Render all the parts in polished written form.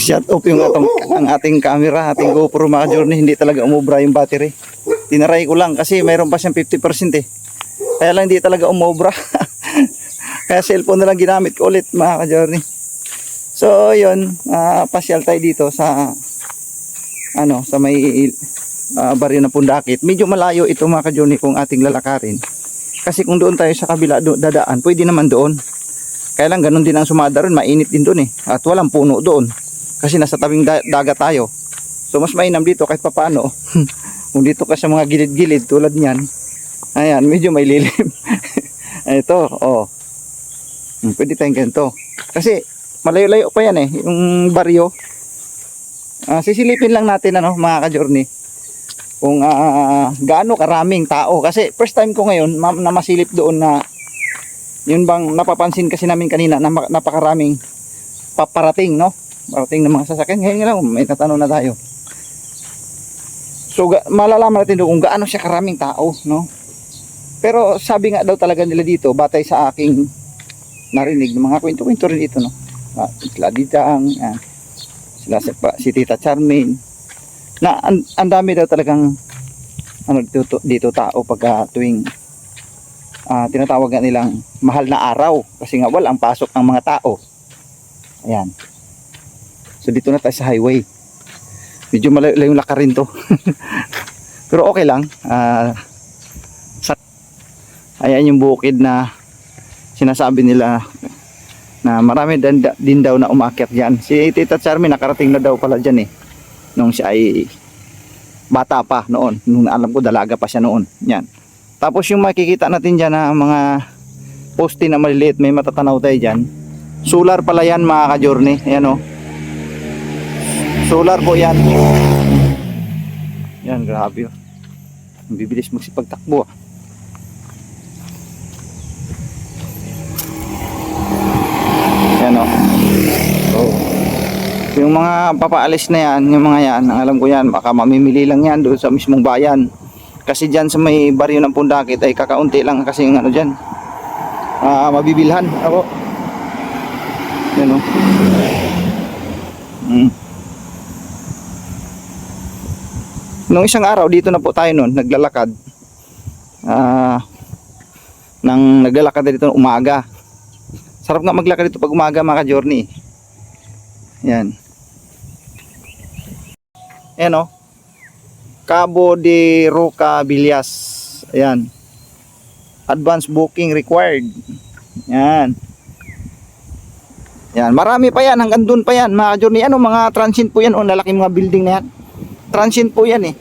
Shut off yung ang ating camera, ating GoPro mga journey, hindi talaga umubra yung battery. Tinaray ko lang kasi mayroon pa siyang 50% eh. Kaya lang hindi talaga umubra. Kaya cellphone na lang ginamit ko ulit mga journey. So yun, pasyal tayo dito sa sa may baryo ng Pundakit. Medyo malayo ito mga journey kung ating lalakarin. Kasi kung doon tayo sa kabila dadaan, pwede naman doon. Kaya lang ganun din ang sumada ron, mainit din doon eh. At walang puno doon. Kasi nasa tabing dagat tayo. So mas mainam dito kahit papaano. Kung dito ka sa mga gilid-gilid tulad niyan. Ayan, medyo may lilim. Ito, oh. Pwede tayong ganito. Kasi malayo-layo pa yan eh, yung baryo. Sisilipin lang natin mga ka-journey. Kung gaano karaming tao. Kasi first time ko ngayon na masilip doon na yun bang napapansin kasi namin kanina na napakaraming paparating, no? Parating ng mga sasakyan. Ngayon lang may tatanong na tayo. So malalaman natin doon kung gaano siya karaming tao, no? Pero sabi nga daw talaga nila dito, batay sa aking narinig ng mga kwento-kwento rin dito, no? Sila Didang, sila si Tita Charmaine, na ang dami daw talagang dito tao pagka tuwing tinatawag nga nilang mahal na araw kasi nga walang pasok ang mga tao. Ayan. So dito na tayo sa highway. Medyo malayo yung lakarin to. Pero okay lang. Ayan yung bukid na sinasabi nila na marami din daw na umakyat dyan. Si Tita Charmy nakarating na daw pala dyan eh. Nung siya ay bata pa noon. Nung alam ko dalaga pa siya noon. Yan. Tapos yung makikita natin dyan na mga poste na maliliit, may matatanaw tayo dyan. Solar pala yan mga ka-journey. Ayan o. Solar po yan. Yan, grabe o. Bibilis magsipagtakbo. Yan o. So, yung mga papaalis na yan, yung mga yan, ang alam ko yan, baka mamimili lang yan doon sa mismong bayan. Kasi dyan sa may baryo ng Pundakit ay kakaunti lang kasi yung dyan mabibilhan ako. Yan o. Nung isang araw dito na po tayo noon naglalakad. Naglalakad na dito umaga. Sarap nga maglakad dito pag umaga mga ka-journey. Yan. Yan o. Cabo de Roca Villas. Ayan. Advance booking required. Yan. Yan. Marami pa yan. Hanggang doon pa yan. Mga journey. Mga transient po yan. Lalaki mga building na yan. Transient po yan eh.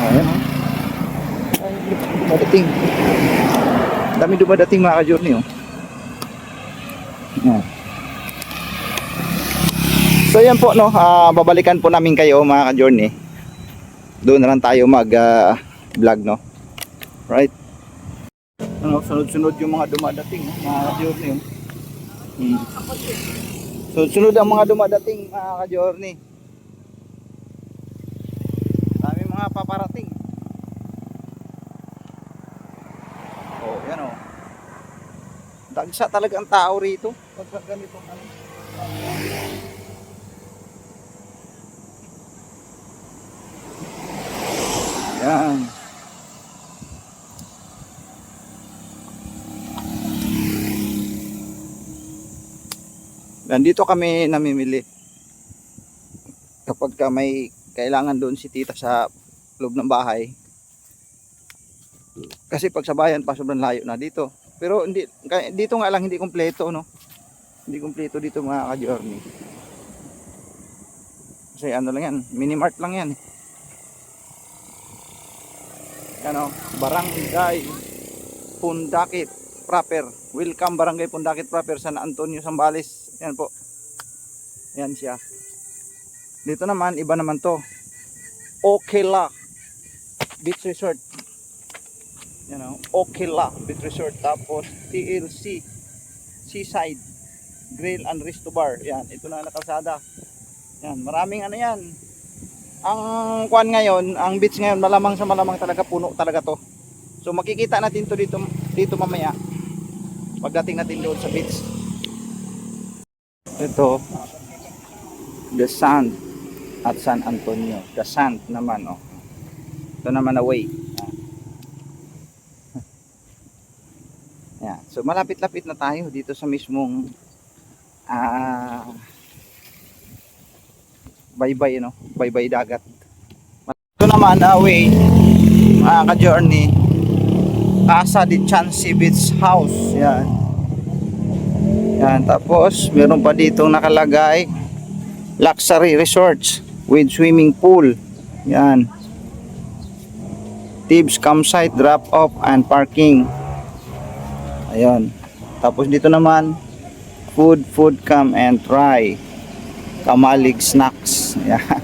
Ayan. Dumadating. Dami dumadating mga journey. Yan. So yan po babalikan po namin kayo mga ka-journey. Doon na lang tayo mag vlog no. Right? Sunod-sunod yung mga dumadating mga ka-journey. Sunod-sunod ang mga dumadating mga ka-journey. Dami mga paparating. Oh, yan oh. Dagsa talaga ang tao rito. Pagka ganito Yan. Nandito kami namimili. Kapag may kailangan doon si tita sa loob ng bahay. Kasi pag sa bayan pa sobrang layo na dito. Pero dito nga lang hindi kumpleto no. Hindi kumpleto dito mga ka-journey. Kasi lang yan, mini mart lang yan. Yan o, Barangay Pundakit proper. Welcome Barangay Pundakit proper, San Antonio, Zambales. Yan po. Yan siya. Dito naman, iba naman to. Okela Beach Resort. Yan o, Okela Beach Resort. Tapos TLC Seaside Grill and Resto Bar. Yan, ito na kalsada. Yan, maraming yan. Ang kuan ngayon, ang beach ngayon malamang sa malamang talaga puno talaga to. So makikita natin to dito mamaya. Pagdating natin doon sa beach. Ito. The Sand at San Antonio. The Sand naman, oh. Ito naman away. Yan. So malapit-lapit na tayo dito sa mismong baybay, no? Baybay dagat. Ito naman away, mga ka-journey, Casa de Chansi Beach House. Yan. Yan. Tapos meron pa ditong nakalagay luxury resorts with swimming pool. Yan. Tips, campsite, drop off and parking. Ayun. Tapos dito naman food come and try. Kamalig snacks. Yan.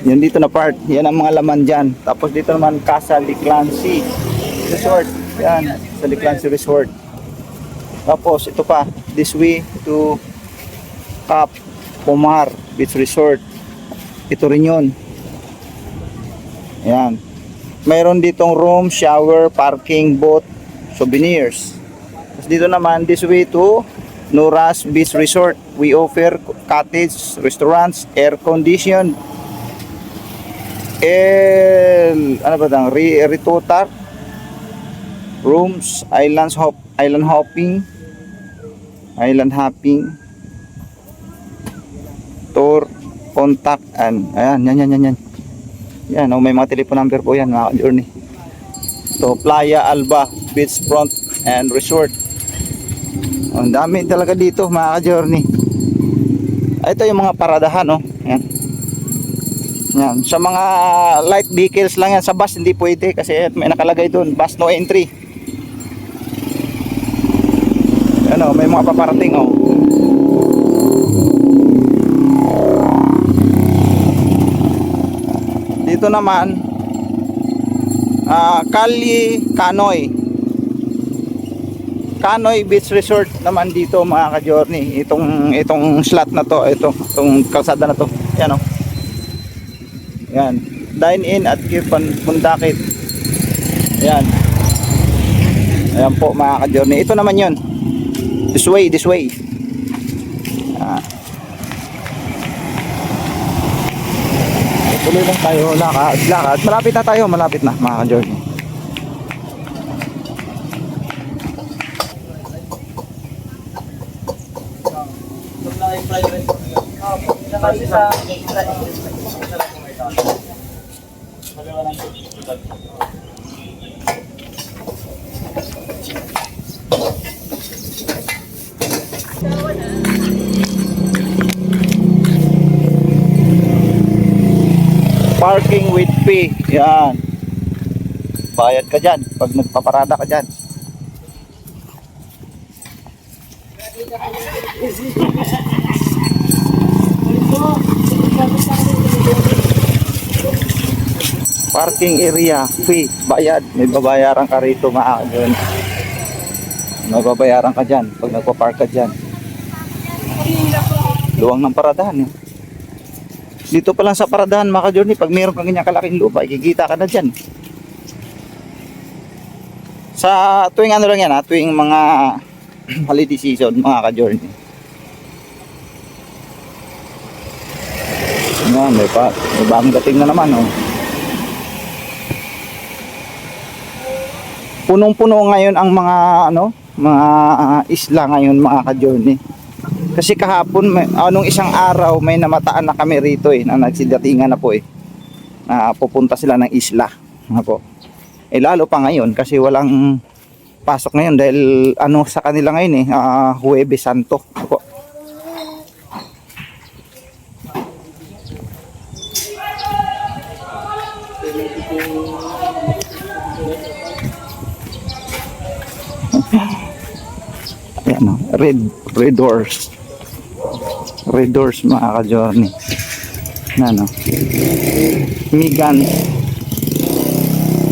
Yun dito na part. Yan ang mga laman dyan. Tapos dito naman Casa de Clancy Resort. Yan. Sa de Clancy Resort. Tapos ito pa. This way to Cap Pomar Beach Resort. Ito rin yun. Yan. Mayroon ditong room, shower, parking, boat, souvenirs. Tapos dito naman, this way to Nuras Beach Resort. We offer cottage, restaurants, air conditioned, ritutar, rooms, island hopping, tour, contact, and ayan. Yan, oh, may mga telephone number po yan, mga journey. So, Playa Alba Beachfront and Resort. Ang dami talaga dito, mga journey. Ito yung mga paradahan, oh. Yan. Yan, sa mga light vehicles lang yan. Sa bus hindi pwede kasi may nakalagay doon, bus no entry. Ano, may mga paparating, oh. Dito naman Kali Kanoy Beach Resort naman dito, mga ka-journey. Itong slot na to, itong kalsada na to. Yan, oh. Yan. Dine in at Pundakit. Yan. Ayan po, mga ka-journey. Ito naman yun. This way. Tuloy lang tayo, lakad. Malapit na, mga ka-journey. Parking with fee. Yan. Bayad ka dyan pag nagpaparada ka dyan. Parking area fee. Bayad. May babayaran ka rito, mga dyan. May babayaran ka dyan pag nagpapark ka dyan. Luwang ng paradahan, eh. Dito pa lang sa paradahan, mga ka-journey, pag meron kang ganyan kalaking lupa, ikikita ka na dyan. Sa tuwing ano lang yan, tuwing mga holiday season, mga ka-journey. Ano, may bagong dating na naman, oh. Punong-puno ngayon ang mga isla ngayon, mga ka-journey. Kasi kahapon, nung isang araw, may namataan na kami rito, na nagsidatingan na po, na pupunta sila ng isla. Ako. Lalo pa ngayon kasi walang pasok ngayon dahil sa kanila ngayon, Huwebes Santo. Ako. Ayan, red doors, mga ka-journey. Migan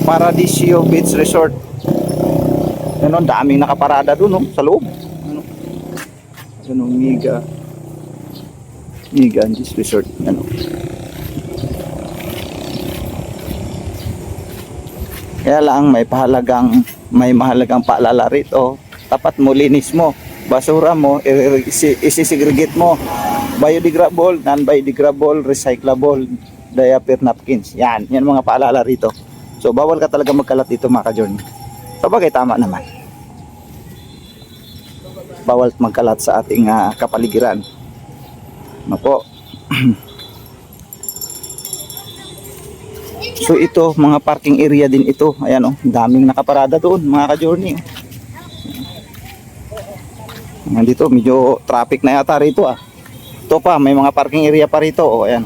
Paradisio Beach Resort. Daming nakaparada doon, sa loob. Migan Beach Resort. Kaya lang may mahalagang paalala rito. Tapat mo, linis mo, basura mo, isisegregate mo. biodegradable, non-biodegradable, recyclable diaper napkins. Yan mga paalala rito. So bawal ka talaga magkalat dito mga ka-journey. Sabagay tama naman. Bawal magkalat sa ating kapaligiran. Ano po? So ito, mga parking area din ito. Ayan oh, daming nakaparada doon mga ka-journey. Dito medyo traffic na yata rito ah. Ito pa, may mga parking area pa rito. Oh, ayan.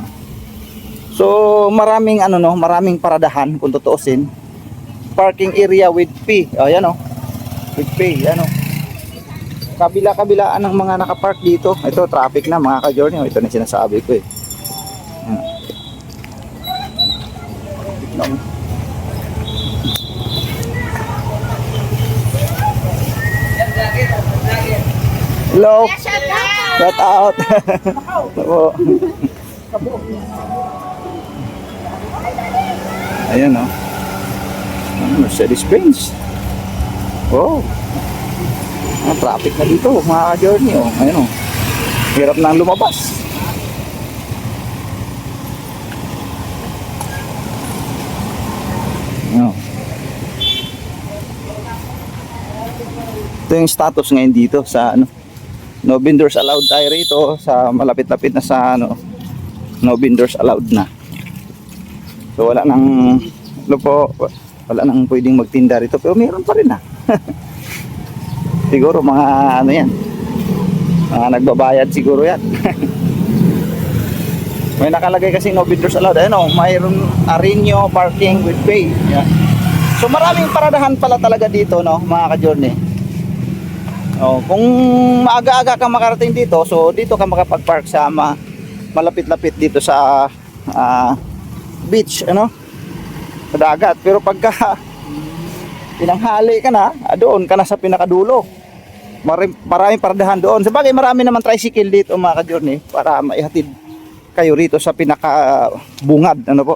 So maraming maraming paradahan kung tutuusin. Parking area with fee. Oh, ayan oh. With fee, ayan oh. Kabila-kabilaan ng mga nakapark dito. Ito traffic na mga ka-journey. Ito na sinasabi ko eh. Hello. Shout out. Ayan oh. Mercedes-Benz. Oh. Traffic na dito mga ka-journey oh. Ayan oh. Hirap nang lumabas. Oh. Ito yung status ngayon dito sa no vendors allowed tayo rito sa malapit-lapit na sa no vendors allowed na. So wala nang wala nang pwedeng magtinda rito pero meron pa rin siguro mga yan, nagbabayad siguro yan. May nakalagay kasi no vendors allowed. Mayroon Arinio parking with pay. Yeah. So maraming paradahan pala talaga dito mga ka-journey. Kung maaga-aga ka makarating dito, so dito ka makapag-park sa malapit-lapit dito sa beach, sa dagat. Pero pagka pinanghali ka na, doon ka na sa pinakadulo. Maraming paradahan doon. Sabagay marami naman tricycle dito mga ka-journey para maihatid kayo rito sa pinakabungad, po.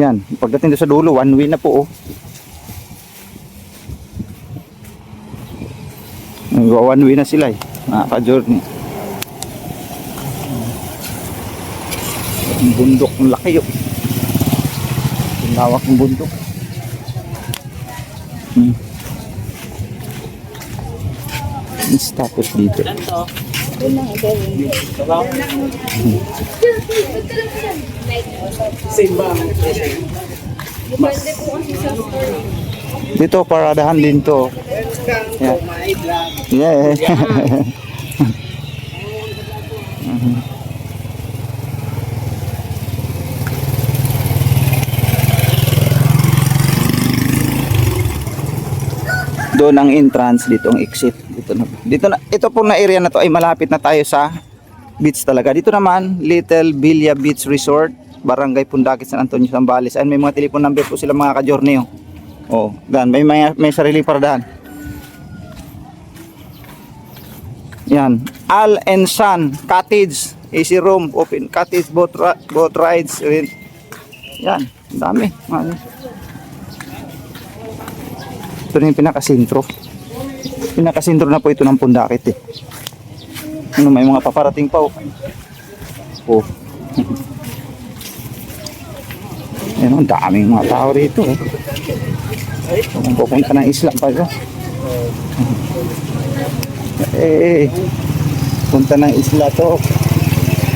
Yan, pagdating doon sa dulo, one way na po. One way na sila mga ka-journey. Ang bundok, ang laki yun. Ang lawak ng bundok. Ang status dito. Dito paradahan din to. Yeah. Doon ang entrance, dito ang exit. Ito pong na area na to ay malapit na tayo sa beach talaga. Dito naman, Little Villa Beach Resort, Barangay Pundakit, San Antonio, Zambales. May mga telephone number po sila mga ka-journey. Oh, dan may sariling paradahan. Yan, Al and Sun Cottage, AC room, open cottage, boat rides. Yan, dami. Ito na yung pinakasintro. Pinakasintro na po ito ng Pundakit may mga paparating pa oh. Yan, ang daming mga tao rito kung pupunta ng isla pa ito. Punta ng isla to.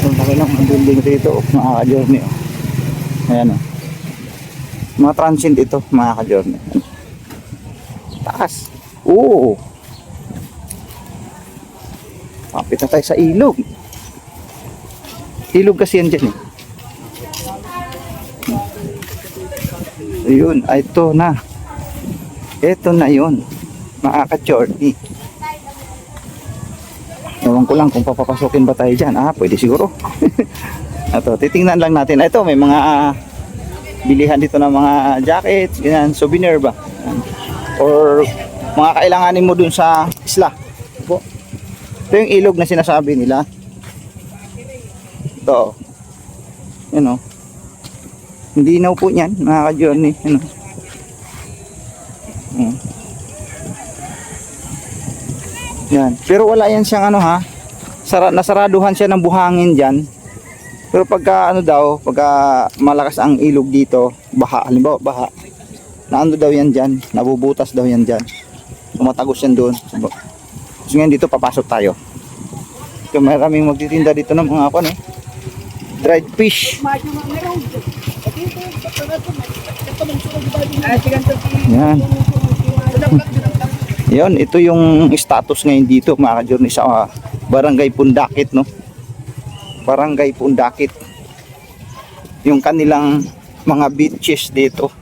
Punta ka lang ang building rito mga ka-journey ayan mga transient ito mga ka-journey. Taas. Kapit na tayo sa ilog. Ilog kasi yan dyan Ayun, ito na. Ito na yun. Mga ka-journey. Ewan ko lang kung papapasukin ba tayo dyan. Pwede siguro. Ito, titingnan lang natin. Ito, may mga bilihan dito ng mga jackets, ganyan, souvenir ba? Or mga kailanganin mo dun sa isla. Ito yung ilog na sinasabi nila. Ito. Yan Hindi na po yan mga ka-journey. Yan. Pero wala yan siyang ano ha. Nasaraduhan siya ng buhangin diyan. Pero pagka ano daw, pagka malakas ang ilog dito, baha, halimbawa baha. Na ano daw yan diyan, nabubutas daw yan diyan. Tumatagos yan doon. So ngayon dito papasok tayo. So maraming magtitinda dito ng mga ano, dried fish. Yan. Yan, ito yung status ngayon dito mga ka-journey sa Barangay Pundakit, no? Barangay Pundakit. Yung kanilang mga beaches dito.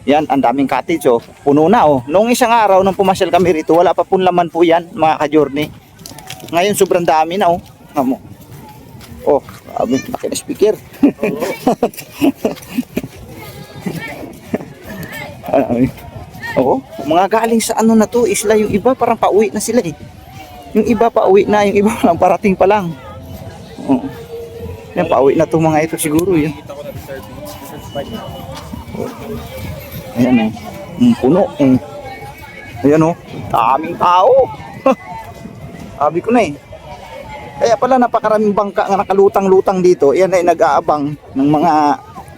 Yan, ang daming cottage, oh. Puno na, oh. Noong isang araw nung pumasyal kami rito, wala pa pong laman po yan, mga ka-journey. Ngayon sobrang dami na, oh. Amo. Oh, laki na speaker. Oo, mga galing sa ano na to, isla yung iba, parang pauwi na sila eh. Yung iba pauwi na, yung iba lang parating pa lang. Oo. Yan, pauwi na to mga ito siguro yun. Ayan oh, puno eh. Ayan oh, daming tao. Sabi ko na eh. Kaya pala napakaraming bangka nga nakalutang-lutang dito. Yan ay nag-aabang ng mga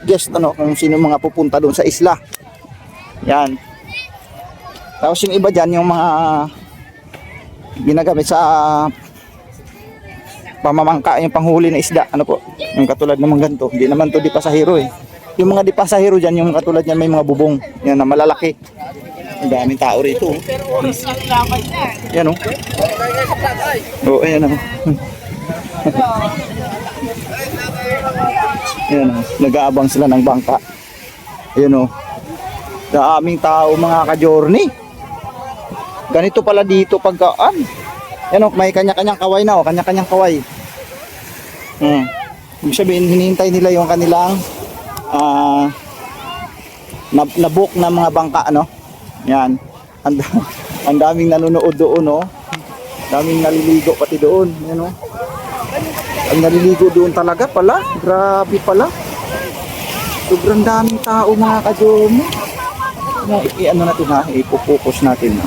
guest ano, kung sino mga pupunta doon sa isla. Yan. Tapos yung iba dyan, yung mga ginagamit sa pamamangka, yung panghuli na isda, ano po, yung katulad ng mga ganito. Hindi naman to di pasahero eh. Yung mga di pasahero dyan, yung katulad yan may mga bubong, yan na malalaki. Ang daming tao rito. Yan o. Oo, ayan o. Ayan o, nag-aabang sila ng bangka. Ayan o. Daming tao mga ka-journey. Ganito pala dito pagkaan. Yan o, may kanya-kanyang kaway na o, kanya-kanyang kaway. Ibig sabihin, hinihintay nila yung kanilang nabook na mga bangka, ano. Yan. Ang daming nanonood doon, o. Daming naliligo pati doon. Yan o. Ang naliligo doon talaga pala. Grabe pala. Sobrang daming tao mga ka-journey. Ano natin ha, ipopokus natin.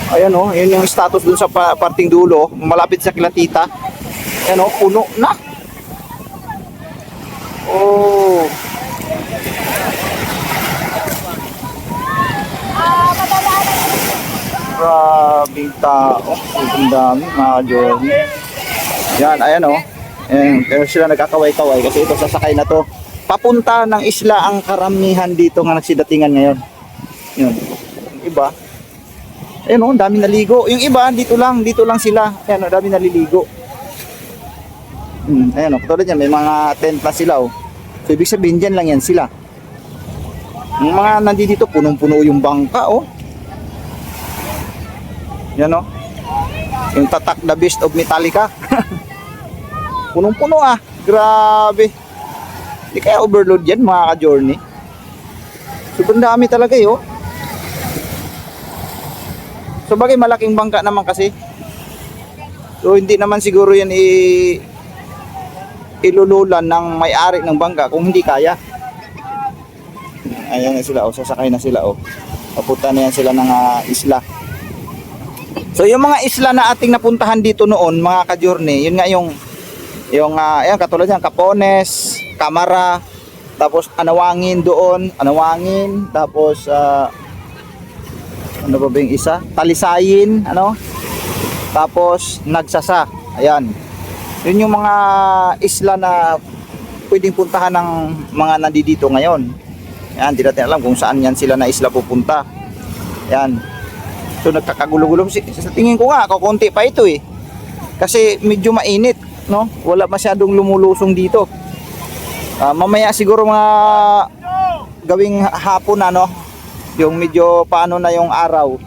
Ayan o, yun yung status dun sa parting dulo, malapit sa Kilatita. Ayan o, puno na. Oh. Grabing tao. Sobrang dami mga journey. Yan, ayan o. Ayan, pero sila nagkakaway-kaway kasi ito sasakay na to. Papunta ng isla ang karamihan dito nga nagsidatingan ngayon. Yun. Yung iba, ayun o, dami naligo. Yung iba, dito lang sila. Ayan o, dami naliligo. Ayan o, katulad yan, may mga tent na sila o. So, ibig sabihin dyan lang yan sila. Yung mga nandito, punong-puno yung bangka o. Yan o. Yung tatak the beast of Metallica. Punong-puno ah. Grabe. Hindi kaya overload yan mga ka-journey. Sobrang dami talaga eh oh. So bagay malaking bangka naman kasi. So hindi naman siguro yan ilululan ng may-ari ng bangka kung hindi kaya. Ayan na sila oh, sasakay na sila oh. Papunta na yan sila ng isla. So yung mga isla na ating napuntahan dito noon mga ka-journey, yun nga yung ayan katulad yan, Capones, Camara, tapos Anawangin doon, Anawangin, tapos ano ba yung isa? Talisayin, ano? Tapos Nagsasa. Ayan. Yun yung mga isla na pwedeng puntahan ng mga nandito ngayon. Ayan, hindi natin alam kung saan yan sila na isla pupunta. Ayan. So nagkakagulo-gulo. Sa tingin ko nga, kukunti pa ito eh. Kasi medyo mainit, no? Wala masyadong lumulusong dito. Mamaya siguro mga gawing hapon na, no? Yung medyo paano na yung araw.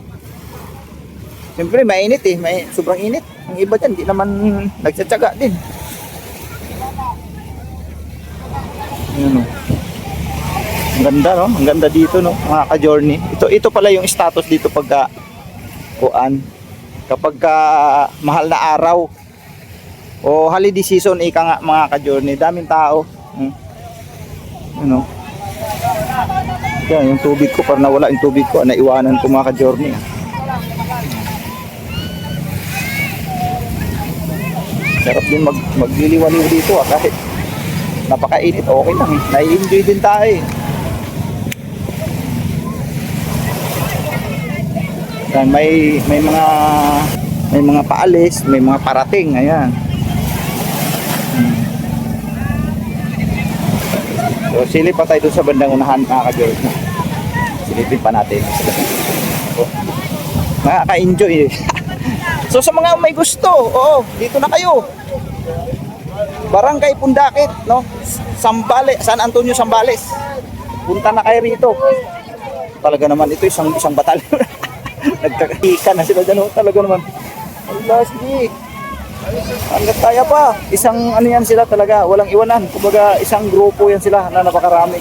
Siyempre mainit eh, sobrang init. Ang iba dyan, di naman nagsatsaga din. Ayan o. Ang ganda no, ang ganda dito no, mga ka-journey. Ito pala yung status dito pagka kapag mahal na araw o holiday season ika nga mga ka-journey, daming tao. Ano? Yan, yung tubig ko, parang nawala yung tubig ko, naiwanan ko mga ka-journey. Sarap din magliliwaliw dito kahit napakainit, okay lang eh. Nai-enjoy din tayo eh. Yan, may mga paalis, may mga parating, ayan. So silip pa tayo dun sa bandang unahan, mga ka-George. Silipin pa natin. So, nakaka-enjoy eh. So sa mga may gusto, oo, dito na kayo. Barangay Pundakit, no? Sambales, San Antonio, Sambales. Punta na kayo rito. Talaga naman ito isang batalyon. Nagkakika na sila dyan, talaga naman. Allah, sige. Hanggat kaya pa. Isang ano yan sila talaga, walang iwanan. Kumbaga isang grupo yan sila na napakarami.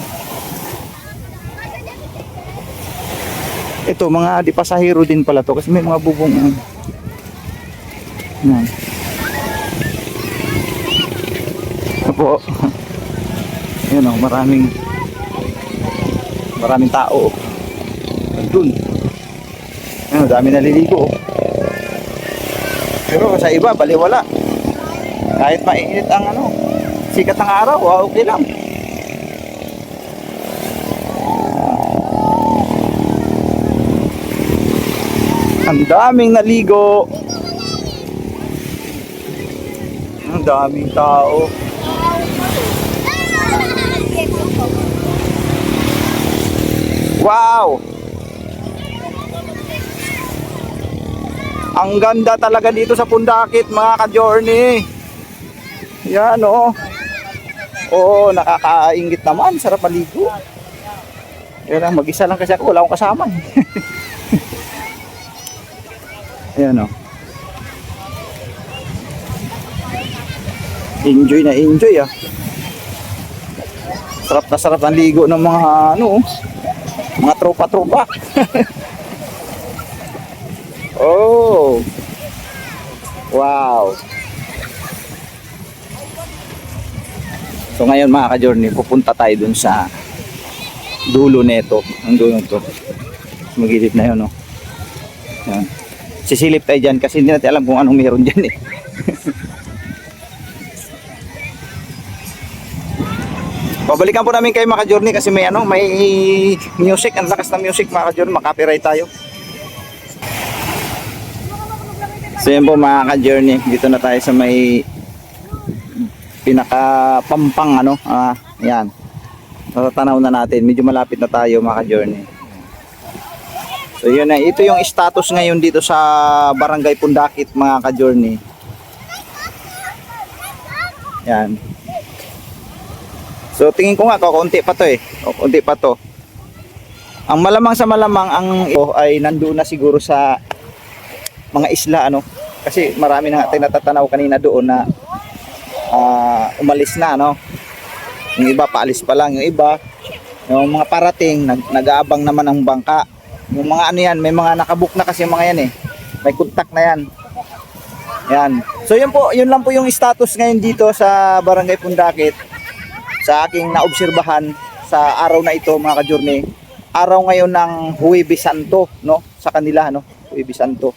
Ito, mga di pasahero din pala to kasi may mga bubong. Yan. Po. Ayun oh, maraming tao. Doon. Ayun, dami naliligo. Pero sa iba, baliwala. Kahit mainit ang sikat ng araw, okay lang. Ang daming naligo. Ang daming tao. Wow! Ang ganda talaga dito sa Pundakit, mga ka-journey. Yan oh. Oo, nakakaingit naman, sarap maligo. Yan lang, mag-isa lang kasi ako, wala akong kasama. Ayan oh. Enjoy na enjoy ah. Sarap na sarap ang ligo ng mga mga tropa-tropa. Oh. Wow. So ngayon mga ka-journey, pupunta tayo dun sa dulo neto. Ang dulo to. Magilip na yun, no? Yan. Sisilip tayo dyan kasi hindi natin alam kung anong meron dyan eh. Pabalikan po namin kayo mga ka-journey kasi may music, ang lakas na music mga ka-journey, makapiright tayo. So yan po mga ka-journey, dito na tayo sa may pinaka-pampang yan. Natatanaw na natin, medyo malapit na tayo mga ka-journey. So yun na, ito yung status ngayon dito sa Barangay Pundakit mga ka-journey. Yan. So tingin ko nga konti pa to eh. Konti pa to. Ang malamang sa malamang ang ito ay nandoon na siguro sa mga isla kasi marami na natin natatanaw kanina doon na umalis na Yung iba paalis pa lang, yung iba yung mga parating nag-aabang naman ng bangka. Yung mga yan, may mga nakabook na kasi mga yan eh. May contact na yan. Yan. So yun lang po yung status ngayon dito sa Barangay Pundakit. Sa aking naobserbahan sa araw na ito mga ka-journey, araw ngayon ng Huwebes Santo, sa kanila, Huwebes Santo.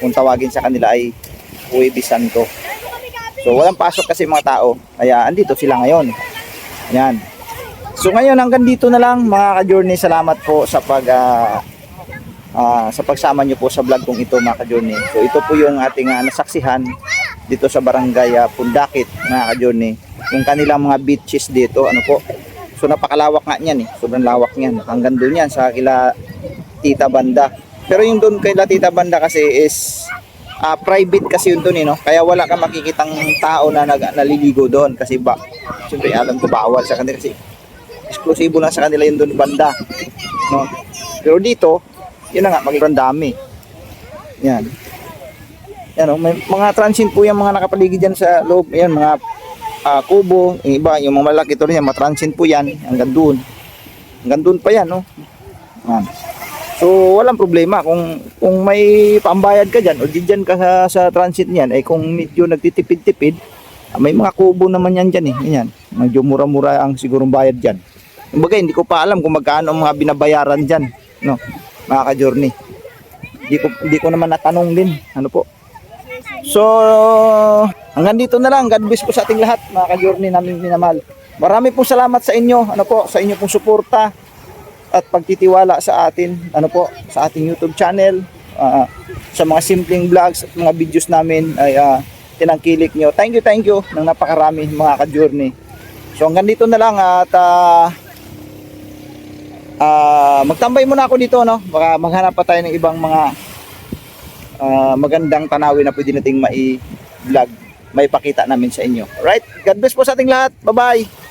Kung tawagin sa kanila ay Huwebes Santo. So walang pasok kasi mga tao, kaya andito sila ngayon. Yan. So ngayon hanggang dito na lang mga ka-journey. Salamat po sa sa pagsama nyo po sa vlog kong ito mga ka-journey. So ito po yung ating nasaksihan dito sa Barangay Pundakit mga ka-journey. Yung kanilang mga beaches dito, so napakalawak nga niyan eh, sobrang lawak niyan, hanggang doon yan sa kila Tita Banda. Pero yung doon kila Tita Banda kasi is private kasi yun doon kaya wala kang makikitang tao na naliligo doon kasi siyempre alam ko bawal sa kanila kasi eksklusibo lang sa kanila yung doon banda, Pero dito, yun na nga, magiging dami. Yan. May mga transient po yung mga nakapaligid dyan sa loob, yan mga kubo, yung iba, yung mga malaki ito rin, matransient po yan, hanggang doon pa yan, Yan. So, walang problema, kung may pambayad ka dyan, o dyan ka sa transit niyan, ay kung medyo nagtitipid-tipid, may mga kubo naman yan dyan yan, medyo mura-mura ang sigurong bayad dyan. Kumbaga, hindi ko pa alam kung magkano ang mga binabayaran dyan, mga ka-journey. Hindi ko naman natanong din, po. So, Hanggang dito na lang. God bless po sa ating lahat, mga ka-journey namin minamahal. Marami pong salamat sa inyo, sa inyo pong suporta at pagtitiwala sa atin, sa ating YouTube channel, sa mga simpleng vlogs at mga videos namin ay tinangkilik nyo. Thank you ng napakarami, mga ka-journey. So hanggang dito na lang at magtambay muna ako dito, no? Baka maghanap pa tayo ng ibang mga magandang tanawin na pwede nating mai-vlog, may pakita namin sa inyo. Alright, God bless po sa ating lahat. Bye-bye.